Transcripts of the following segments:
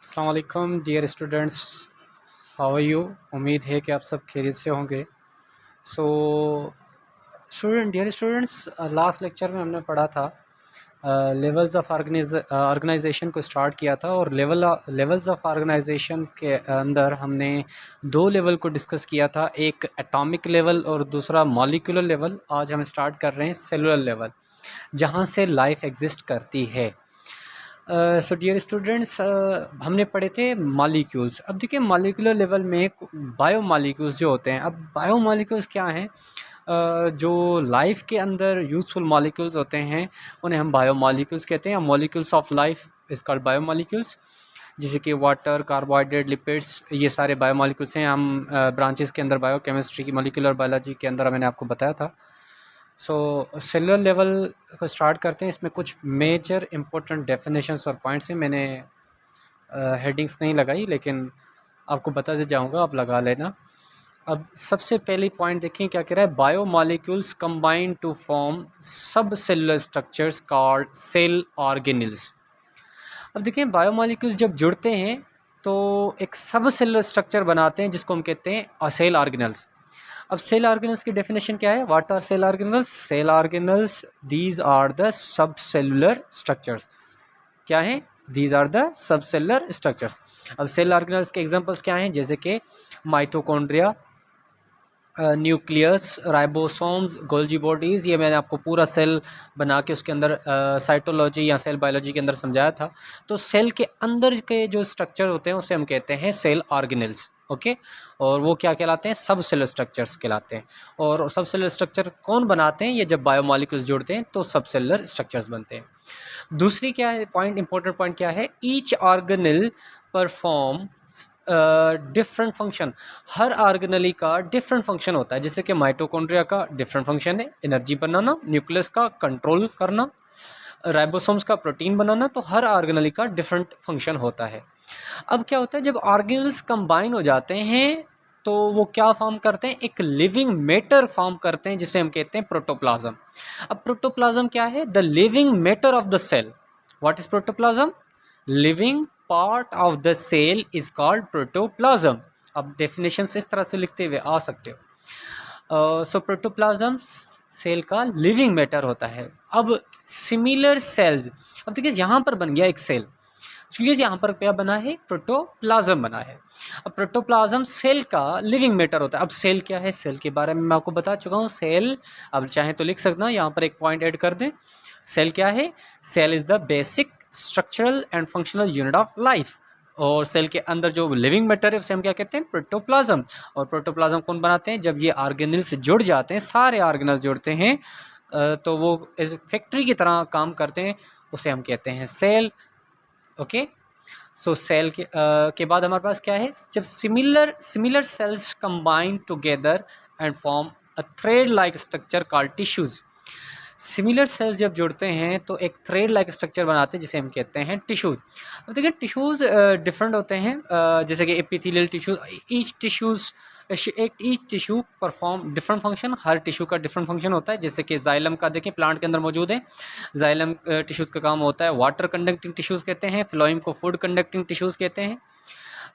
अस्सलाम वालेकुम dear students, how are you. उम्मीद है कि आप सब खैरियत से होंगे। So dear students, last lecture में हमने पढ़ा था लेवल्स ऑफ ऑर्गेनाइजेशन को स्टार्ट किया था, और लेवल्स ऑफ ऑर्गेनाइजेशन के अंदर हमने दो लेवल को डिस्कस किया था, एक एटॉमिक लेवल और दूसरा मॉलिक्यूलर लेवल। आज हम स्टार्ट कर रहे हैं सेलुलर लेवल, जहाँ से लाइफ एग्जिस्ट करती है। सो डियर स्टूडेंट्स, हमने पढ़े थे मॉलिक्यूल्स। अब देखिए मॉलिक्यूलर लेवल में बायो मॉलिक्यूल्स जो होते हैं। अब बायो मॉलिक्यूल्स क्या हैं? जो लाइफ के अंदर यूज़फुल मॉलिक्यूल्स होते हैं उन्हें हम बायो मॉलिक्यूल्स कहते हैं, या मॉलिक्यूल्स ऑफ लाइफ इस कॉल्ड बायो मॉलिक्यूल्स। जैसे कि वाटर, कार्बोहाइड्रेट, लिपिड्स, ये सारे बायो मॉलिक्यूल्स हैं। हम ब्रांचेस के अंदर बायो केमिस्ट्री की, मॉलिक्यूलर बायोलॉजी के अंदर मैंने आपको बताया था। सो सेलुलर लेवल को स्टार्ट करते हैं। इसमें कुछ मेजर इंपॉर्टेंट डेफिनेशंस और पॉइंट्स हैं। मैंने हेडिंग्स नहीं लगाई, लेकिन आपको बताते जाऊंगा, आप लगा लेना। अब सबसे पहली पॉइंट देखिए क्या कह रहा है। Biomolecules combine to form subcellular structures called cell organelles. अब देखिए बायो मॉलिक्यूल्स जब जुड़ते हैं तो एक सब सेलुलर स्ट्रक्चर बनाते हैं, जिसको हम कहते हैं सेल ऑर्गेनेल्स। अब सेल ऑर्गेनल्स की डेफिनेशन क्या है? What are cell organelles? Cell organelles, these are the subcellular structures. क्या है? These are the subcellular structures. अब सेल ऑर्गेनल्स के एग्जांपल्स क्या हैं? जैसे कि mitochondria, nucleus, ribosomes, Golgi bodies. ये मैंने आपको पूरा सेल बना के उसके अंदर साइटोलॉजी या सेल बायोलॉजी के अंदर समझाया था। तो सेल के अंदर के जो स्ट्रक्चर होते हैं उसे हम कहते हैं सेल ऑर्गेनेल्स। ओके, और वो क्या कहलाते हैं? सब सेलुलर स्ट्रक्चर्स कहलाते हैं। और सब सेलुलर स्ट्रक्चर कौन बनाते हैं? ये जब बायोमॉलिक्यूल्स जुड़ते हैं तो सब सेलुलर स्ट्रक्चर्स बनते हैं। दूसरी क्या है पॉइंट, इंपॉर्टेंट पॉइंट क्या है? Each organelle perform different function. हर ऑर्गेनली का डिफरेंट फंक्शन होता है। जैसे कि माइटोकॉन्ड्रिया का डिफरेंट फंक्शन है एनर्जी बनाना, न्यूक्लियस का कंट्रोल करना, राइबोसोम्स का प्रोटीन बनाना। तो हर ऑर्गेनली का डिफरेंट फंक्शन होता है। अब क्या होता है जब ऑर्गेनल्स कंबाइन हो जाते हैं तो वो क्या फॉर्म करते हैं? एक लिविंग मैटर फॉर्म करते हैं, जिसे हम कहते हैं प्रोटोप्लाज्म। अब प्रोटोप्लाज्म क्या है? The living matter of the cell. What is protoplasm? Living part of the cell is called protoplasm. अब डेफिनेशन इस तरह से लिखते हुए आ सकते हो। सो प्रोटोप्लाज्म सेल का लिविंग मैटर होता है। अब सिमिलर सेल्स, अब देखिए यहाँ पर बन गया एक सेल, क्योंकि यहाँ पर क्या बना है? प्रोटोप्लाज्म बना है। अब प्रोटोप्लाज्म सेल का लिविंग मैटर होता है। अब सेल क्या है? सेल के बारे में मैं आपको बता चुका हूँ। सेल, अब चाहे तो लिख सकना, यहाँ पर एक पॉइंट ऐड कर दें। सेल क्या है? Cell is the basic structural and functional unit of life. और सेल के अंदर जो लिविंग मैटर है उसे हम क्या कहते हैं? प्रोटोप्लाज्म। और प्रोटोप्लाज्म कौन बनाते हैं? जब ये ऑर्गेनल्स जुड़ जाते हैं, सारे ऑर्गेनल्स जुड़ते हैं, तो वो इस फैक्ट्री की तरह काम करते हैं, उसे हम कहते हैं सेल। ओके, सो सेल के बाद हमारे पास क्या है? जब similar sales combine together and form a thread like structure called tissues. Similar sales जब जुड़ते हैं तो एक थ्रेड लाइक स्ट्रक्चर बनाते हैं, जिसे हम कहते हैं टिश्यूज। अब देखिए टिश्यूज डिफरेंट होते हैं, जैसे कि epithelial tissues. Each tissue perform different function. हर टिश्यू का डिफरेंट फंक्शन होता है। जैसे कि जाइलम का देखें, प्लांट के अंदर मौजूद है। जाइलम टिश्यूज़ का काम होता है वाटर कंडक्टिंग टिश्यूज़ कहते हैं। फ्लोएम को फूड कंडक्टिंग टिश्यूज़ कहते हैं।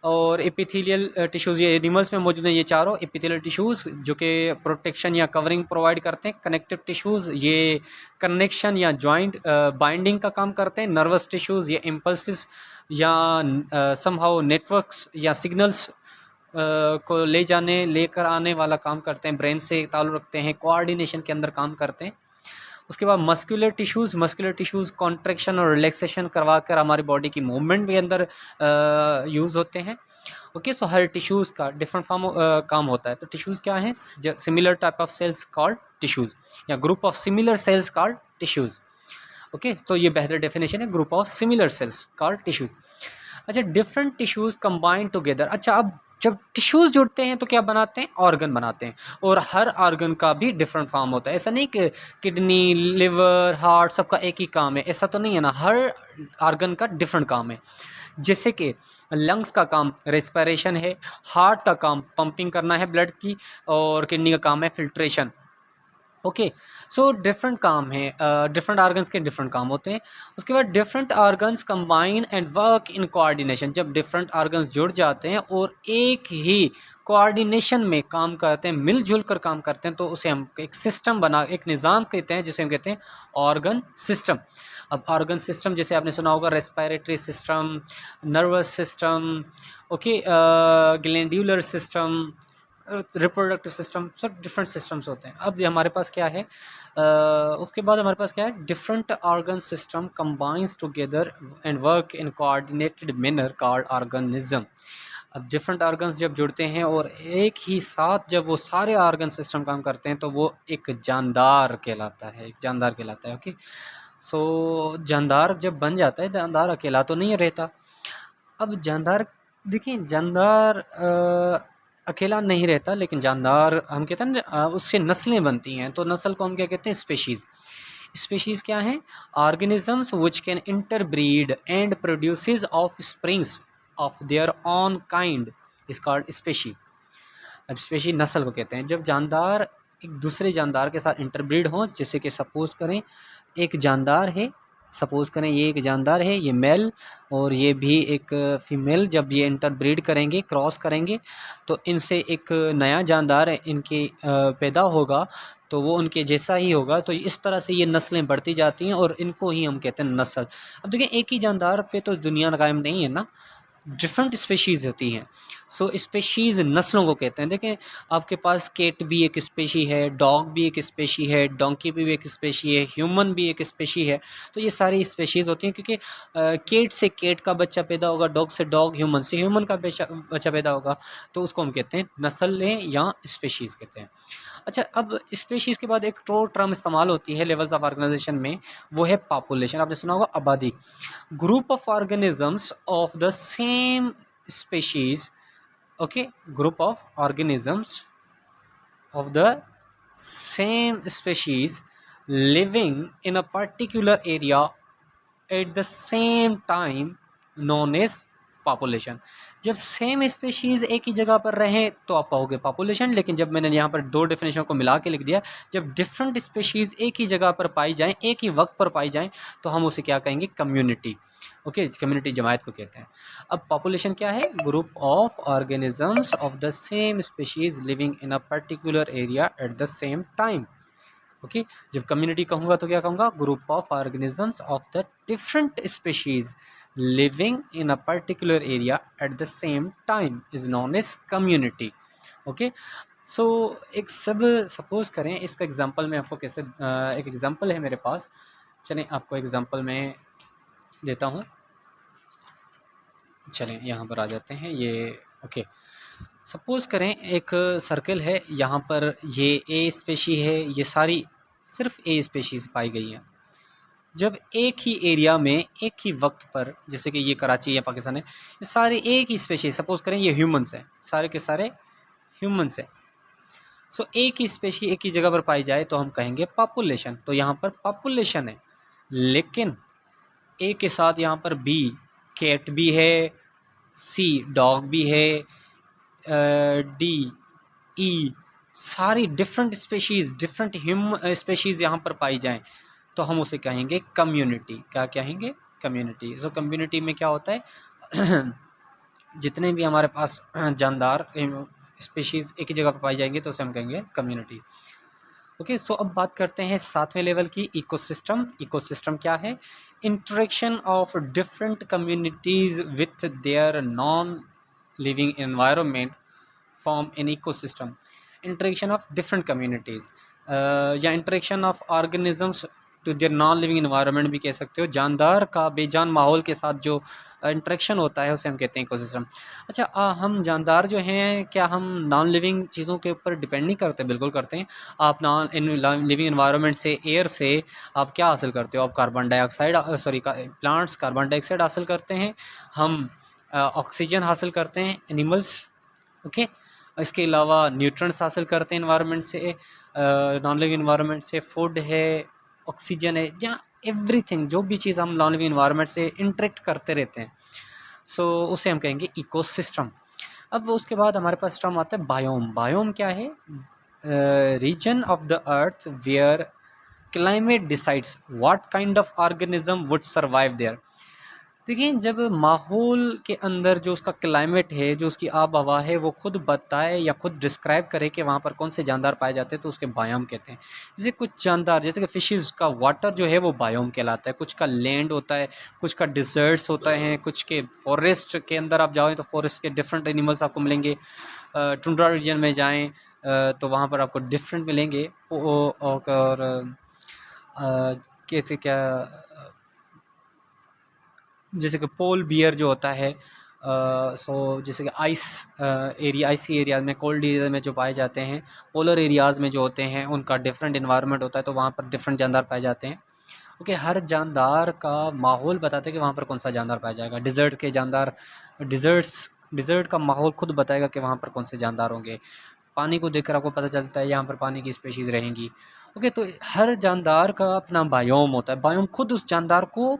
और एपिथेलियल टिश्यूज़ ये एनिमल्स में मौजूद हैं। ये चारों एपिथेलियल टिश्यूज़ जो कि प्रोटेक्शन या कवरिंग प्रोवाइड करते हैं। कनेक्टिव टिश्यूज़ ये कनेक्शन या जॉइंट बाइंडिंग का काम करते हैं। नर्वस टिश्यूज़ ये इम्पल्सिस या समहाउ नेटवर्क्स या सिग्नल्स को लेकर आने वाला काम करते हैं। ब्रेन से ताल्लुक़ रखते हैं, कोऑर्डिनेशन के अंदर काम करते हैं। उसके बाद मस्कुलर टिश्यूज़ कॉन्ट्रैक्शन और रिलैक्सेशन करवा कर हमारी बॉडी की मूवमेंट के अंदर यूज़ होते हैं। ओके, सो हर टिश्यूज़ का डिफरेंट फॉर्म काम होता है। तो टिश्यूज़ क्या हैं? Similar type of cells called tissues, या group of similar cells called tissues. Okay, तो ये बेहतर डेफिनेशन है, group of similar cells called tissues. अच्छा, डिफरेंट टिश्यूज़ कंबाइन टुगेदर। अच्छा, अब जब टिश्यूज़ जुड़ते हैं तो क्या बनाते हैं? ऑर्गन बनाते हैं। और हर ऑर्गन का भी डिफरेंट फॉर्म होता है। ऐसा नहीं कि किडनी, लिवर, हार्ट सबका एक ही काम है, ऐसा तो नहीं है ना। हर ऑर्गन का डिफरेंट काम है। जैसे कि लंग्स का काम रेस्पिरेशन है, हार्ट का काम पंपिंग करना है ब्लड की, और किडनी का काम है फिल्ट्रेशन। ओके। सो डिफरेंट काम है, डिफरेंट ऑर्गन्स के डिफरेंट काम होते हैं। उसके बाद different organs combine and work in coordination. जब डिफरेंट ऑर्गन्स जुड़ जाते हैं और एक ही कोऑर्डिनेशन में काम करते हैं, मिलजुल कर काम करते हैं, तो उसे हम एक सिस्टम बना, एक निज़ाम कहते हैं, जिसे हम कहते हैं ऑर्गन सिस्टम। अब ऑर्गन सिस्टम जैसे आपने सुना होगा, respiratory system, nervous system, okay, glandular system, reproductive system, सब डिफरेंट सिस्टम्स होते हैं। अब ये हमारे पास क्या है, उसके बाद हमारे पास क्या है, different organ system combines together and work in coordinated manner called organism. अब डिफरेंट ऑर्गन्स जब जुड़ते हैं और एक ही साथ जब वो सारे ऑर्गन सिस्टम काम करते हैं, तो वो एक जानदार कहलाता है, एक जानदार कहलाता है। ओके। सो जानदार जब बन जाता है, जानदार अकेला तो नहीं रहता। अब जानदार, देखिए जानदार अकेला नहीं रहता, लेकिन जानदार हम कहते हैं ना, उससे नस्लें बनती हैं। तो नस्ल को हम क्या कहते हैं, स्पेशीज़। स्पेशीज़ क्या हैं, organisms which can interbreed and produces of springs of their on kind is called species. अब स्पेशी नस्ल को कहते हैं जब जानदार एक दूसरे जानदार के साथ इंटरब्रीड हों। जैसे कि सपोज़ करें एक जानदार है, सपोज़ करें ये एक जानदार है, ये मेल और ये भी एक फीमेल, जब ये इंटरब्रीड करेंगे, क्रॉस करेंगे, तो इनसे एक नया जानदार इनके पैदा होगा, तो वो उनके जैसा ही होगा। तो इस तरह से ये नस्लें बढ़ती जाती हैं और इनको ही हम कहते हैं नस्ल। अब देखिए एक ही जानदार पे तो दुनिया कायम नहीं है ना, डिफरेंट स्पेशीज़ होती हैं। सो स्पेशीज़ नस्लों को कहते हैं। देखें आपके पास केट भी एक स्पेशी है, डॉग भी एक स्पेशी है, डोंकी भी एक स्पेशी है, ह्यूमन भी एक स्पेशी है। तो ये सारी स्पेशीज़ होती हैं, क्योंकि केट से केट का बच्चा पैदा होगा, डॉग से डॉग, ह्यूमन से ह्यूमन का बच्चा पैदा होगा, तो उसको हम कहते हैं नस्लें या स्पेशीज़ कहते हैं। अच्छा, अब स्पेशीज़ के बाद एक और टर्म इस्तेमाल होती है लेवल्स ऑफ ऑर्गेनाइजेशन में, वो है पॉपुलेशन। आपने सुना होगा आबादी। Group of organisms of the same species, okay, group of organisms of the same species living in a particular area at the same time known as population. जब same species एक ही जगह पर रहें तो आप कहोगे पॉपुलेशन, लेकिन जब मैंने यहाँ पर दो डेफिनेशन को मिला के लिख दिया, जब डिफरेंट स्पेशीज़ एक ही जगह पर पाई जाएं, एक ही वक्त पर पाई जाएं, तो हम उसे क्या कहेंगे, कम्युनिटी। ओके, कम्युनिटी जमायत को कहते हैं। अब पॉपुलेशन क्या है, group of organisms of the same species living in a particular area at the same time. Okay, जब कम्युनिटी कहूँगा तो क्या कहूँगा, group of organisms of the different species living in a particular area at the same time is known as community. Okay. So एक सब suppose करें, इसका example मैं आपको कैसे, एक एग्जांपल है मेरे पास, चलें आपको एग्जांपल मैं देता हूँ। चलें यहाँ पर आ जाते हैं, ये ओके। सपोज़ करें एक सर्कल है, यहाँ पर ये ए स्पेशी है, ये सारी सिर्फ ए स्पेशीज़ पाई गई हैं। जब एक ही एरिया में एक ही वक्त पर, जैसे कि ये कराची या पाकिस्तान है, ये सारे एक ही स्पेशीज़, सपोज़ करें ये ह्यूमन्स हैं, सारे के सारे ह्यूमन्स हैं। सो एक ही स्पेशी एक ही जगह पर पाई जाए तो हम कहेंगे पॉपुलेशन। तो यहाँ पर पॉपुलेशन है, लेकिन ए के साथ यहाँ पर बी कैट भी है, सी डॉग भी है, डी ई सारी डिफरेंट स्पेशीज़, डिफरेंट स्पेशीज़ यहाँ पर पाई जाएं, तो हम उसे कहेंगे कम्युनिटी। क्या कहेंगे, कम्युनिटी। सो कम्युनिटी में क्या होता है जितने भी हमारे पास जानदार स्पेशीज़ एक ही जगह पर पाई जाएंगे तो उसे हम कहेंगे कम्युनिटी। ओके। सो अब बात करते हैं सातवें लेवल की, इकोसिस्टम। इकोसिस्टम क्या है, interaction of different communities with their non living environment form an ecosystem. Interaction of different communities या interaction of organisms to their non living environment भी कह सकते हो। जानदार का बेजान माहौल के साथ जो इंटरेक्शन होता है उसे हम कहते हैं इकोसिस्टम। अच्छा, हम जानदार जो हैं, क्या हम नॉन लिविंग चीज़ों के ऊपर डिपेंड नहीं करते? बिल्कुल करते हैं। आप नॉन लिविंग इन्वायरमेंट से, एयर से आप क्या हासिल करते हो? आप carbon dioxide, sorry, plants carbon dioxide हासिल करते हैं, हम ऑक्सीजन हासिल करते हैं, एनिमल्स। ओके। इसके अलावा न्यूट्रंट्स हासिल करते हैं इन्वायरमेंट से, नॉन लिविंग इन्वायरमेंट से, फूड है, ऑक्सीजन है, या एवरीथिंग, जो भी चीज़ हम नॉन लिविंग इन्वायरमेंट से इंटरेक्ट करते रहते हैं, सो उसे हम कहेंगे इकोसिस्टम। अब उसके बाद हमारे पास टर्म आता है बायोम। बायोम क्या है, region of the earth where climate decides what kind of organism would survive there। देखिए, जब माहौल के अंदर जो उसका क्लाइमेट है, जो उसकी आब हवा है, वो खुद बताए या खुद डिस्क्राइब करे कि वहाँ पर कौन से जानदार पाए जाते हैं, तो उसके बायोम कहते हैं। जैसे कुछ जानदार, जैसे कि फ़िशेज़ का वाटर जो है वो बायोम कहलाता है, कुछ का लैंड होता है, कुछ का डिज़र्ट्स होता है, कुछ के फॉरेस्ट के अंदर आप जाओ तो फॉरेस्ट के डिफरेंट एनिमल्स आपको मिलेंगे। टुंड्रा रीजन में जाएँ तो वहाँ पर आपको डिफरेंट मिलेंगे। और कैसे क्या, जैसे कि पोल बियर जो होता है, जैसे कि आइसी एरिया में, कोल्ड एरिया में जो पाए जाते हैं, पोलर एरियाज़ में जो होते हैं उनका डिफरेंट इन्वायरमेंट होता है, तो वहाँ पर डिफरेंट जानदार पाए जाते हैं। ओके, हर जानदार का माहौल बताता है कि वहाँ पर कौन सा जानदार पाया जाएगा। डिज़र्ट के जानदार, डिज़र्ट का माहौल खुद बताएगा कि वहाँ पर कौन से जानदार होंगे। पानी को देखकर आपको पता चलता है यहाँ पर पानी की स्पेशीज़ रहेंगी। ओके, तो हर जानदार का अपना बायोम होता है। बायोम खुद उस जानदार को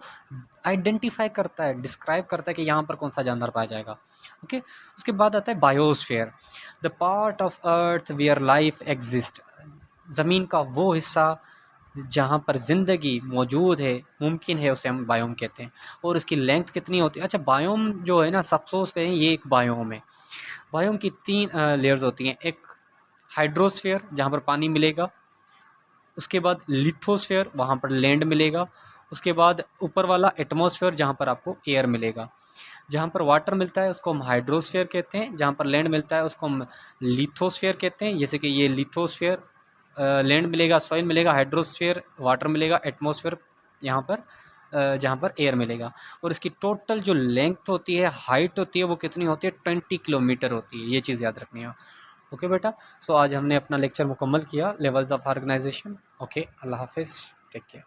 आइडेंटिफाई करता है, डिस्क्राइब करता है कि यहाँ पर कौन सा जानदार पाया जाएगा। ओके, उसके बाद आता है biosphere, the part of earth where life exist. ज़मीन का वो हिस्सा जहाँ पर ज़िंदगी मौजूद है, मुमकिन है, उसे हम बायोम कहते हैं। और उसकी लेंथ कितनी होती है? अच्छा, बायोम जो है ना, सपोज़ कहें ये एक बायोम है। बायोम की 3 लेयर्स होती हैं। एक हाइड्रोस्फीयर जहाँ पर पानी मिलेगा, उसके बाद लिथोस्फीयर वहाँ पर लैंड मिलेगा, उसके बाद ऊपर वाला एटमॉस्फेयर जहाँ पर आपको एयर मिलेगा। जहाँ पर वाटर मिलता है उसको हम हाइड्रोस्फीयर कहते हैं, जहाँ पर लैंड मिलता है उसको हम लिथोस्फीयर कहते हैं। जैसे कि ये लिथोस्फीयर लैंड मिलेगा, सॉइल मिलेगा, हाइड्रोस्फीयर वाटर मिलेगा, एटमॉस्फेयर यहाँ पर जहाँ पर एयर मिलेगा। और इसकी टोटल जो लेंथ होती है, हाइट होती है, वो कितनी होती है? 20 किलोमीटर होती है। ये चीज़ याद रखनी है। ओके बेटा, सो आज हमने अपना लेक्चर मुकम्मल किया, लेवल्स ऑफ ऑर्गेनाइजेशन। ओके, अल्लाह हाफिज़, टेक केयर।